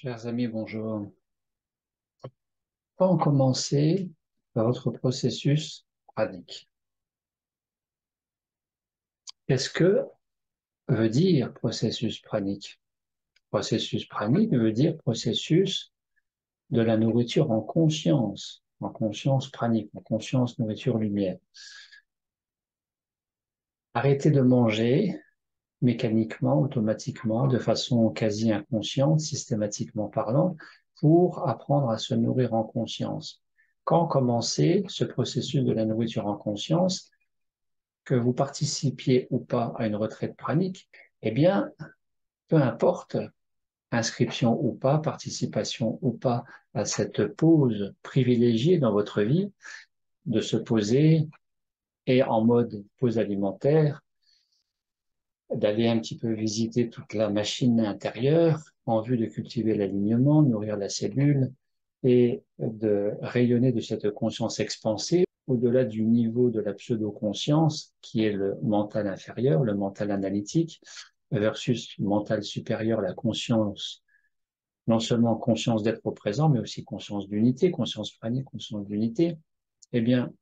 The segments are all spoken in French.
Chers amis, bonjour. Comment commencer votre processus pranique? Qu'est-ce que veut dire processus pranique? Processus pranique veut dire processus de la nourriture en conscience pranique, en conscience nourriture lumière. Arrêter de manger mécaniquement, automatiquement, de façon quasi inconsciente, systématiquement parlant, pour apprendre à se nourrir en conscience. Quand commencer ce processus de la nourriture en conscience, que vous participiez ou pas à une retraite pranique, eh bien, peu importe, inscription ou pas, participation ou pas à cette pause privilégiée dans votre vie, de se poser et en mode pause alimentaire, d'aller un petit peu visiter toute la machine intérieure en vue de cultiver l'alignement, nourrir la cellule et de rayonner de cette conscience expansée au-delà du niveau de la pseudo-conscience qui est le mental inférieur, le mental analytique, versus mental supérieur, la conscience, non seulement conscience d'être au présent, mais aussi conscience d'unité, conscience pranique, conscience d'unité. Eh bien,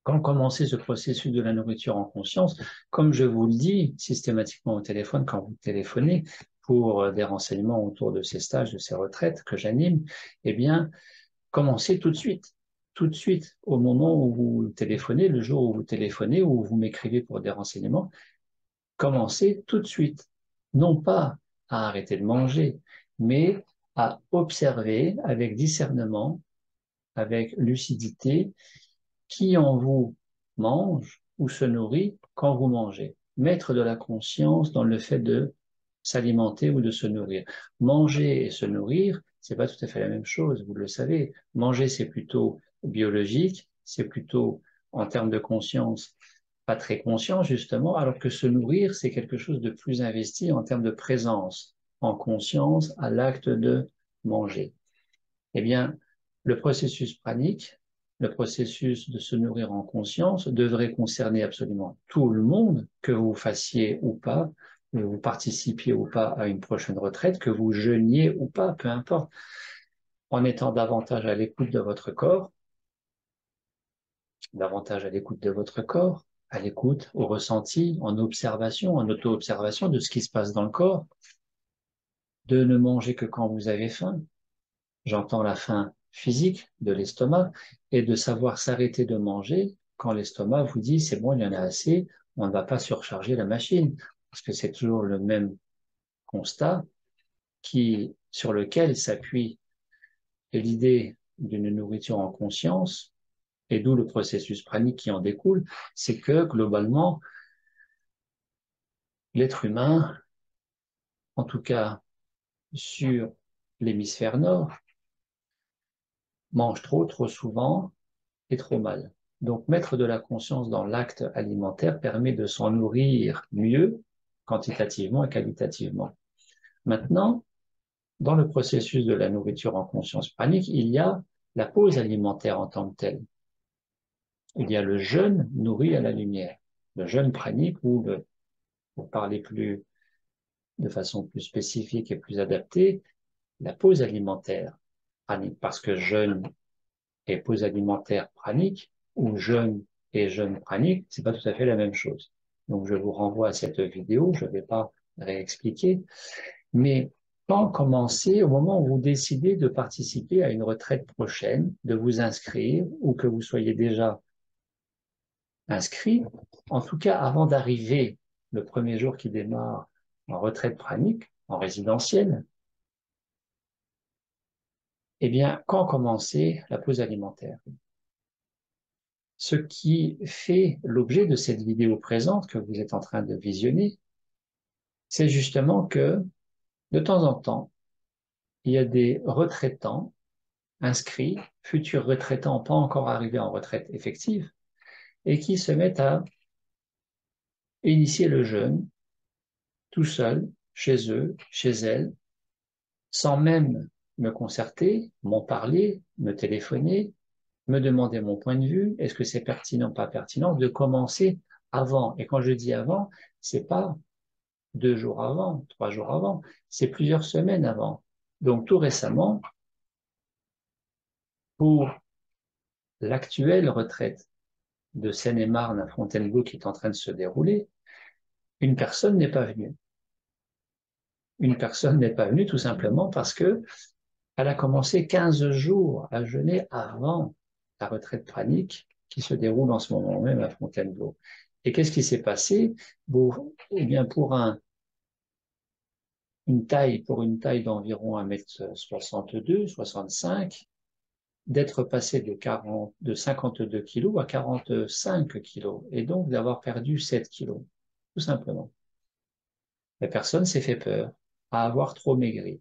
quand commencer ce processus de la nourriture en conscience, comme je vous le dis systématiquement au téléphone, quand vous téléphonez pour des renseignements autour de ces stages, de ces retraites que j'anime, eh bien, commencez tout de suite, au moment où vous téléphonez, le jour où vous téléphonez, ou vous m'écrivez pour des renseignements, commencez tout de suite. Non pas à arrêter de manger, mais à observer avec discernement, avec lucidité, qui en vous mange ou se nourrit quand vous mangez. Mettre de la conscience dans le fait de s'alimenter ou de se nourrir. Manger et se nourrir, c'est pas tout à fait la même chose, vous le savez. Manger, c'est plutôt biologique, c'est plutôt en termes de conscience, pas très conscient justement, alors que se nourrir, c'est quelque chose de plus investi en termes de présence, en conscience à l'acte de manger. Eh bien, le processus pranique, le processus de se nourrir en conscience devrait concerner absolument tout le monde, que vous fassiez ou pas, que vous participiez ou pas à une prochaine retraite, que vous jeûniez ou pas, peu importe, en étant davantage à l'écoute de votre corps, davantage à l'écoute de votre corps, à l'écoute, au ressenti, en observation, en auto-observation de ce qui se passe dans le corps, de ne manger que quand vous avez faim, j'entends la faim physique de l'estomac et de savoir s'arrêter de manger quand l'estomac vous dit c'est bon, il y en a assez, on ne va pas surcharger la machine. Parce que c'est toujours le même constat sur lequel s'appuie l'idée d'une nourriture en conscience et d'où le processus pranique qui en découle, c'est que globalement, l'être humain, en tout cas sur l'hémisphère nord, mange trop souvent et trop mal. Donc, mettre de la conscience dans l'acte alimentaire permet de s'en nourrir mieux, quantitativement et qualitativement. Maintenant, dans le processus de la nourriture en conscience pranique, il y a la pause alimentaire en tant que telle. Il y a le jeûne nourri à la lumière, le jeûne pranique ou pour parler de façon plus spécifique et plus adaptée, la pause alimentaire pranique, parce que jeûne et pause alimentaire pranique ou jeûne et jeûne pranique, c'est pas tout à fait la même chose. Donc, je vous renvoie à cette vidéo, je ne vais pas réexpliquer, mais quand commencer, au moment où vous décidez de participer à une retraite prochaine, de vous inscrire ou que vous soyez déjà inscrit, en tout cas avant d'arriver le premier jour qui démarre en retraite pranique, en résidentiel, eh bien, quand commencer la pause alimentaire? Ce qui fait l'objet de cette vidéo présente que vous êtes en train de visionner, c'est justement que de temps en temps, il y a des retraitants inscrits, futurs retraitants pas encore arrivés en retraite effective, et qui se mettent à initier le jeûne tout seuls, chez eux, chez elles, sans même me concerter, m'en parler, me téléphoner, me demander mon point de vue, est-ce que c'est pertinent, pas pertinent, de commencer avant. Et quand je dis avant, c'est pas 2 jours avant, 3 jours avant, c'est plusieurs semaines avant. Donc tout récemment, pour l'actuelle retraite de Seine-et-Marne à Fontainebleau qui est en train de se dérouler, une personne n'est pas venue. Une personne n'est pas venue tout simplement parce que elle a commencé 15 jours à jeûner avant la retraite pranique qui se déroule en ce moment même à Fontainebleau. Et qu'est-ce qui s'est passé? Bon, eh bien, pour une taille d'environ 1,62 m, 65, d'être passé de 52 kilos à 45 kilos, et donc d'avoir perdu 7 kilos, tout simplement. La personne s'est fait peur à avoir trop maigri,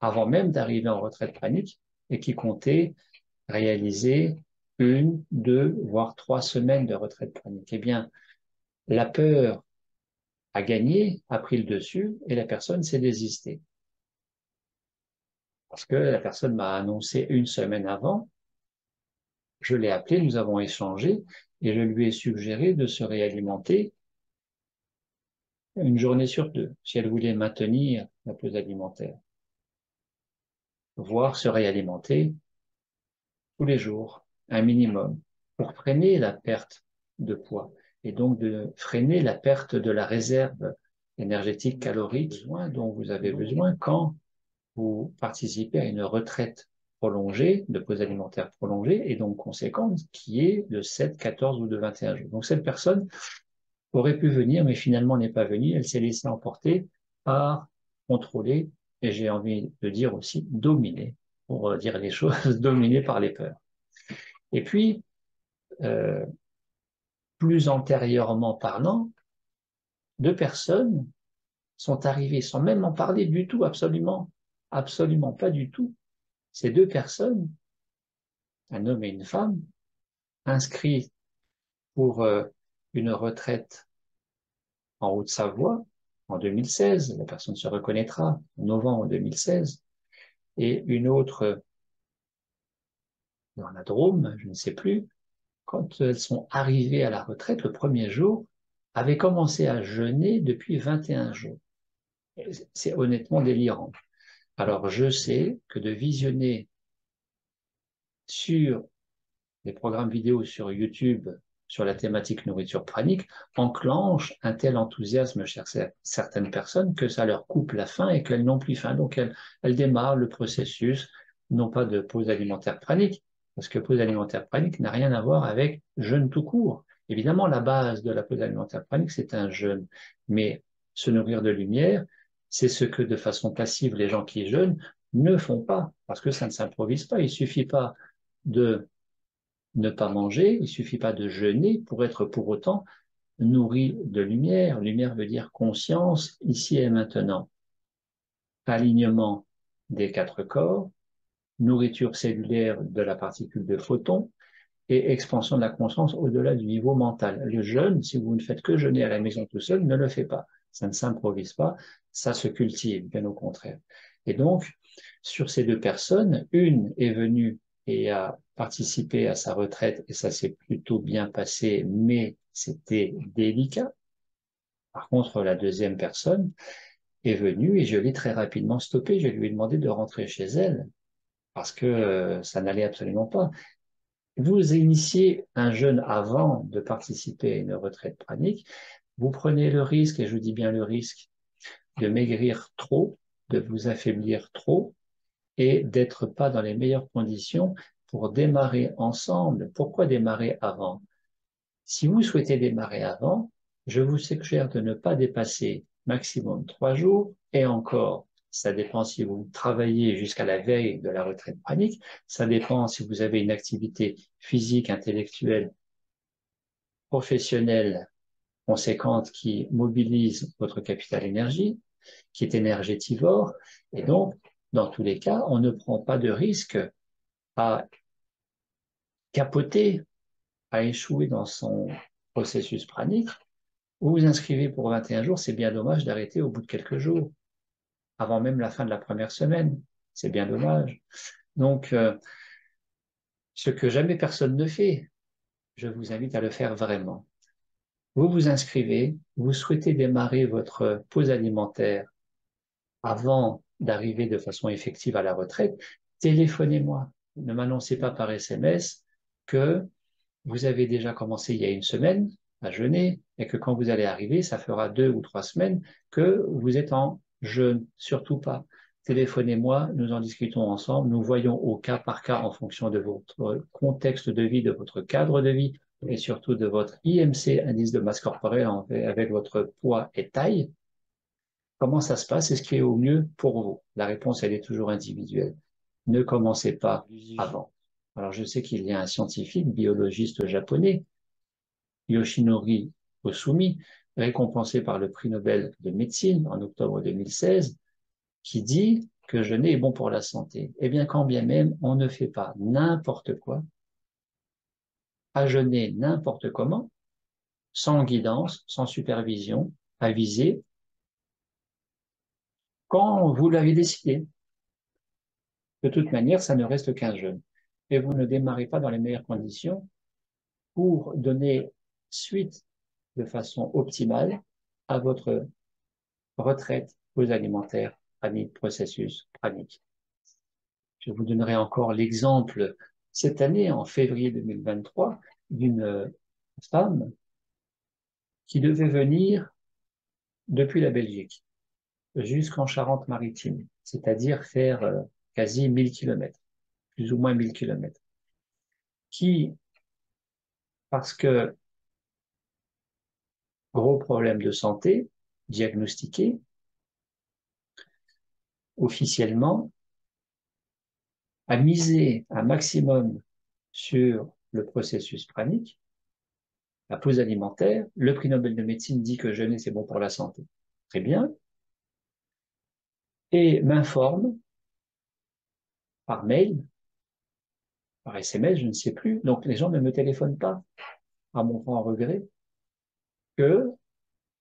avant même d'arriver en retraite pranique, et qui comptait réaliser 1, 2, voire 3 semaines de retraite pranique. Eh bien, la peur a gagné, a pris le dessus, et la personne s'est désistée. Parce que la personne m'a annoncé 1 semaine avant, je l'ai appelé, nous avons échangé, et je lui ai suggéré de se réalimenter 1 journée sur 2, si elle voulait maintenir la pause alimentaire, voire se réalimenter tous les jours, un minimum, pour freiner la perte de poids et donc de freiner la perte de la réserve énergétique calorique dont vous avez besoin quand vous participez à une retraite prolongée, de pause alimentaire prolongée, et donc conséquente, qui est de 7, 14 ou de 21 jours. Donc cette personne aurait pu venir, mais finalement n'est pas venue. Elle s'est laissée emporter par contrôler, et j'ai envie de dire aussi dominer, pour dire les choses, dominée par les peurs. Et puis, euh, plus antérieurement parlant, 2 personnes sont arrivées sans même en parler du tout, absolument, absolument pas du tout. Ces 2 personnes, un homme et une femme, inscrits pour une retraite en Haute-Savoie en 2016, la personne se reconnaîtra, en novembre 2016, et une autre dans la Drôme, je ne sais plus, quand elles sont arrivées à la retraite le premier jour, avaient commencé à jeûner depuis 21 jours. C'est honnêtement délirant. Alors je sais que de visionner sur les programmes vidéo sur YouTube sur la thématique nourriture pranique enclenche un tel enthousiasme chez certaines personnes que ça leur coupe la faim et qu'elles n'ont plus faim. Donc elles démarrent le processus, non pas de pause alimentaire pranique, parce que pause alimentaire pranique n'a rien à voir avec jeûne tout court. Évidemment, la base de la pause alimentaire pranique, c'est un jeûne, mais se nourrir de lumière, c'est ce que de façon passive les gens qui jeûnent ne font pas, parce que ça ne s'improvise pas. Il suffit pas de ne pas manger, il ne suffit pas de jeûner pour être pour autant nourri de lumière. Lumière veut dire conscience, ici et maintenant. Alignement des 4 corps, nourriture cellulaire de la particule de photon et expansion de la conscience au-delà du niveau mental. Le jeûne, si vous ne faites que jeûner à la maison tout seul, ne le fait pas. Ça ne s'improvise pas, ça se cultive, bien au contraire. Et donc, sur ces 2 personnes, une est venue et a participé à sa retraite et ça s'est plutôt bien passé, mais c'était délicat. Par contre, la deuxième personne est venue et je l'ai très rapidement stoppée. Je lui ai demandé de rentrer chez elle parce que ça n'allait absolument pas. Vous initiez un jeûne avant de participer à une retraite pranique, vous prenez le risque, et je dis bien le risque, de maigrir trop, de vous affaiblir trop et d'être pas dans les meilleures conditions pour démarrer ensemble. Pourquoi démarrer avant? Si vous souhaitez démarrer avant, je vous suggère de ne pas dépasser maximum 3 jours et encore, ça dépend si vous travaillez jusqu'à la veille de la retraite pranique, ça dépend si vous avez une activité physique, intellectuelle, professionnelle conséquente qui mobilise votre capital énergie, qui est énergétivore, et donc, dans tous les cas, on ne prend pas de risque à capoter, à échouer dans son processus pranique. Vous vous inscrivez pour 21 jours, c'est bien dommage d'arrêter au bout de quelques jours, avant même la fin de la première semaine. C'est bien dommage. Donc, ce que jamais personne ne fait, je vous invite à le faire vraiment. Vous vous inscrivez, vous souhaitez démarrer votre pause alimentaire avant d'arriver de façon effective à la retraite, téléphonez-moi. Ne m'annoncez pas par SMS que vous avez déjà commencé il y a une semaine à jeûner et que quand vous allez arriver, ça fera 2 ou 3 semaines que vous êtes en jeûne. Surtout pas. Téléphonez-moi, nous en discutons ensemble, nous voyons au cas par cas en fonction de votre contexte de vie, de votre cadre de vie et surtout de votre IMC, indice de masse corporelle avec votre poids et taille. Comment ça se passe et ce qui est au mieux pour vous? La réponse, elle est toujours individuelle. Ne commencez pas avant. Alors, je sais qu'il y a un scientifique, biologiste japonais, Yoshinori Osumi, récompensé par le prix Nobel de médecine en octobre 2016, qui dit que jeûner est bon pour la santé. Eh bien, quand bien même on ne fait pas n'importe quoi, à jeûner n'importe comment, sans guidance, sans supervision, avisée, quand vous l'avez décidé. De toute manière, ça ne reste qu'un jeûne. Et vous ne démarrez pas dans les meilleures conditions pour donner suite de façon optimale à votre retraite aux alimentaires praniques, processus pranique. Je vous donnerai encore l'exemple cette année, en février 2023, d'une femme qui devait venir depuis la Belgique jusqu'en Charente-Maritime, c'est-à-dire faire quasi 1000 kilomètres, plus ou moins 1000 kilomètres, qui, parce que gros problème de santé diagnostiqué, officiellement, a misé un maximum sur le processus pranique, la pause alimentaire. Le prix Nobel de médecine dit que jeûner, c'est bon pour la santé. Très bien. Et m'informe par mail, par SMS, je ne sais plus. Donc les gens ne me téléphonent pas, à mon grand regret, que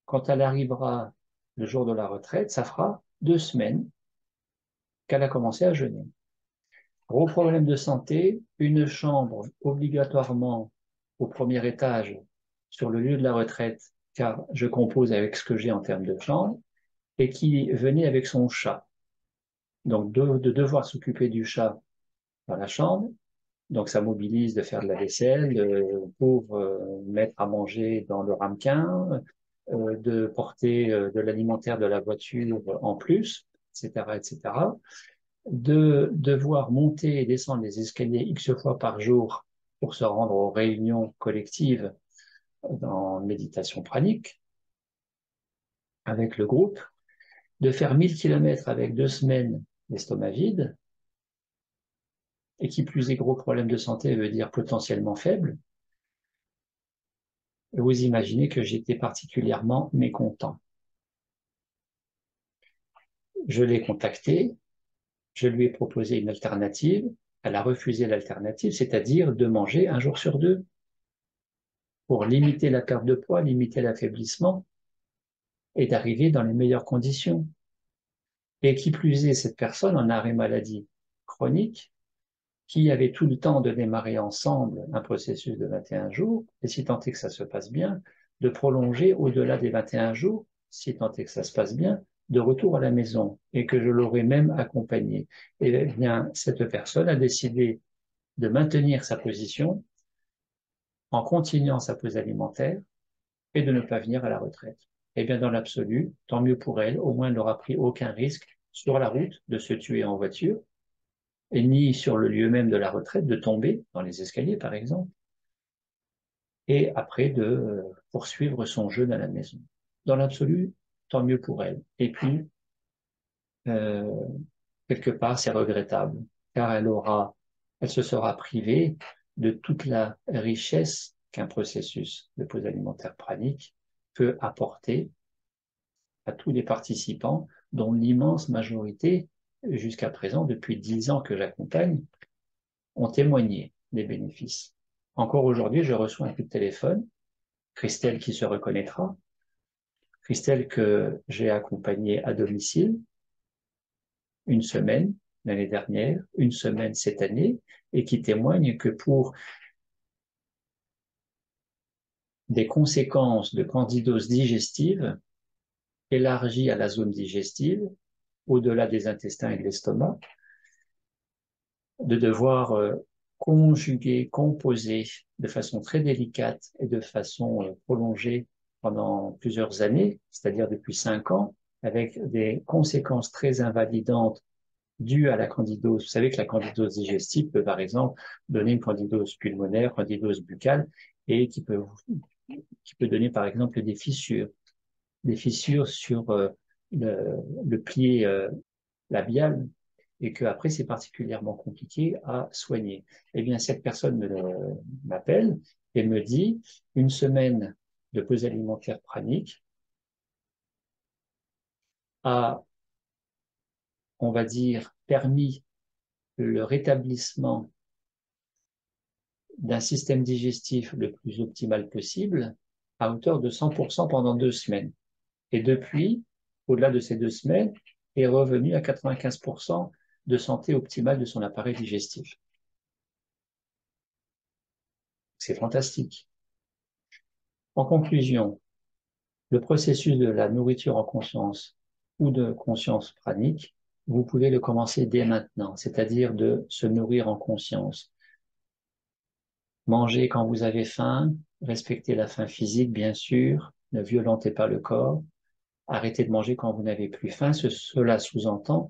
quand elle arrivera le jour de la retraite, ça fera 2 semaines qu'elle a commencé à jeûner. Gros problème de santé, une chambre obligatoirement au premier étage sur le lieu de la retraite, car je compose avec ce que j'ai en termes de chambre, et qui venait avec son chat. Donc de devoir s'occuper du chat dans la chambre, donc ça mobilise de faire de la vaisselle, pour mettre à manger dans le ramequin, de porter de l'alimentaire de la voiture en plus, etc., etc., de devoir monter et descendre les escaliers X fois par jour pour se rendre aux réunions collectives en méditation pranique avec le groupe, de faire 1000 kilomètres avec 2 semaines l'estomac vide, et qui plus est gros problème de santé veut dire potentiellement faible, vous imaginez que j'étais particulièrement mécontent. Je l'ai contactée, je lui ai proposé une alternative, elle a refusé l'alternative, c'est-à-dire de manger un jour sur 2 pour limiter la perte de poids, limiter l'affaiblissement et d'arriver dans les meilleures conditions. Et qui plus est, cette personne en arrêt maladie chronique, qui avait tout le temps de démarrer ensemble un processus de 21 jours, et si tant est que ça se passe bien, de prolonger au-delà des 21 jours, si tant est que ça se passe bien, de retour à la maison, et que je l'aurais même accompagné. Et bien, cette personne a décidé de maintenir sa position en continuant sa pause alimentaire et de ne pas venir à la retraite. Eh bien, dans l'absolu, tant mieux pour elle, au moins elle n'aura pris aucun risque sur la route de se tuer en voiture, et ni sur le lieu même de la retraite de tomber dans les escaliers, par exemple, et après de poursuivre son jeûne à la maison. Dans l'absolu, tant mieux pour elle. Et puis, euh, quelque part, c'est regrettable, car elle se sera privée de toute la richesse qu'un processus de pause alimentaire pranique peut apporter à tous les participants, dont l'immense majorité, jusqu'à présent, depuis 10 ans que j'accompagne, ont témoigné des bénéfices. Encore aujourd'hui, je reçois un coup de téléphone, Christelle qui se reconnaîtra, Christelle que j'ai accompagnée à domicile une semaine l'année dernière, une semaine cette année, et qui témoigne que pour des conséquences de candidose digestive élargie à la zone digestive, au-delà des intestins et de l'estomac, de devoir conjuguer, composer de façon très délicate et de façon prolongée pendant plusieurs années, c'est-à-dire depuis 5 ans, avec des conséquences très invalidantes dues à la candidose. Vous savez que la candidose digestive peut, par exemple, donner une candidose pulmonaire, candidose buccale, et qui peut donner, par exemple, des fissures sur le pli labial, et que après c'est particulièrement compliqué à soigner. Eh bien, cette personne m'appelle et me dit une semaine de pause alimentaire pranique a, on va dire, permis le rétablissement d'un système digestif le plus optimal possible à hauteur de 100% pendant 2 semaines. Et depuis, au-delà de ces 2 semaines, est revenu à 95% de santé optimale de son appareil digestif. C'est fantastique. En conclusion, le processus de la nourriture en conscience ou de conscience pranique, vous pouvez le commencer dès maintenant, c'est-à-dire de se nourrir en conscience. Mangez quand vous avez faim, respectez la faim physique, bien sûr, ne violentez pas le corps, arrêtez de manger quand vous n'avez plus faim. Cela sous-entend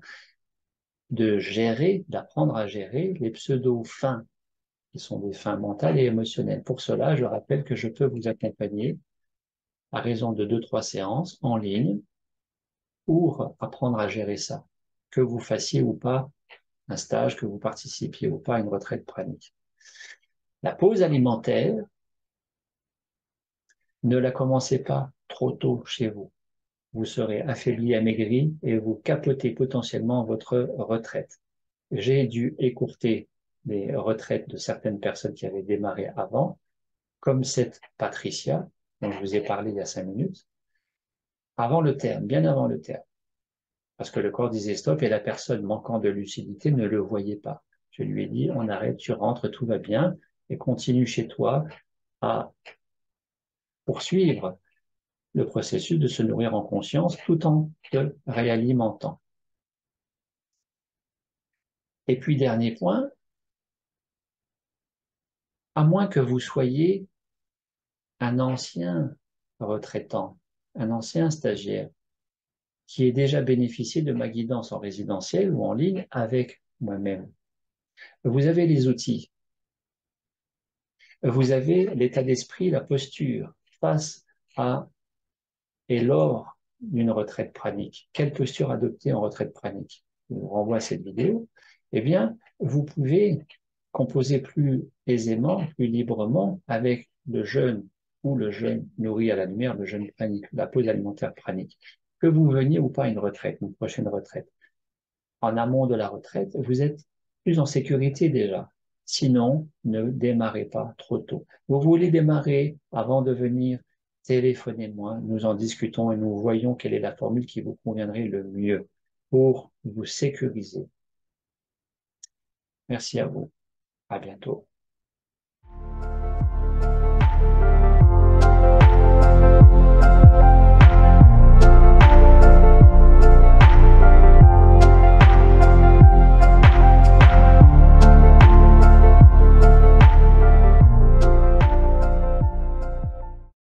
de gérer, d'apprendre à gérer les pseudo-faims, qui sont des faims mentales et émotionnelles. Pour cela, je rappelle que je peux vous accompagner à raison de 2-3 séances en ligne pour apprendre à gérer ça, que vous fassiez ou pas un stage, que vous participiez ou pas à une retraite pranique. La pause alimentaire, ne la commencez pas trop tôt chez vous. Vous serez affaibli, amaigri et vous capotez potentiellement votre retraite. J'ai dû écourter les retraites de certaines personnes qui avaient démarré avant, comme cette Patricia, dont je vous ai parlé il y a 5 minutes, avant le terme, bien avant le terme. Parce que le corps disait stop et la personne manquant de lucidité ne le voyait pas. Je lui ai dit, on arrête, tu rentres, tout va bien, et continue chez toi à poursuivre le processus de se nourrir en conscience tout en te réalimentant. Et puis, dernier point, à moins que vous soyez un ancien retraitant, un ancien stagiaire, qui ait déjà bénéficié de ma guidance en résidentiel ou en ligne avec moi-même. Vous avez les outils, vous avez l'état d'esprit, la posture face à et lors d'une retraite pranique. Quelle posture adopter en retraite pranique? Je vous renvoie à cette vidéo. Eh bien, vous pouvez composer plus aisément, plus librement avec le jeûne ou le jeûne nourri à la lumière, le jeûne pranique, la pause alimentaire pranique. Que vous veniez ou pas à une retraite, une prochaine retraite. En amont de la retraite, vous êtes plus en sécurité déjà. Sinon, ne démarrez pas trop tôt. Vous voulez démarrer avant de venir, téléphonez-moi, nous en discutons et nous voyons quelle est la formule qui vous conviendrait le mieux pour vous sécuriser. Merci à vous. À bientôt.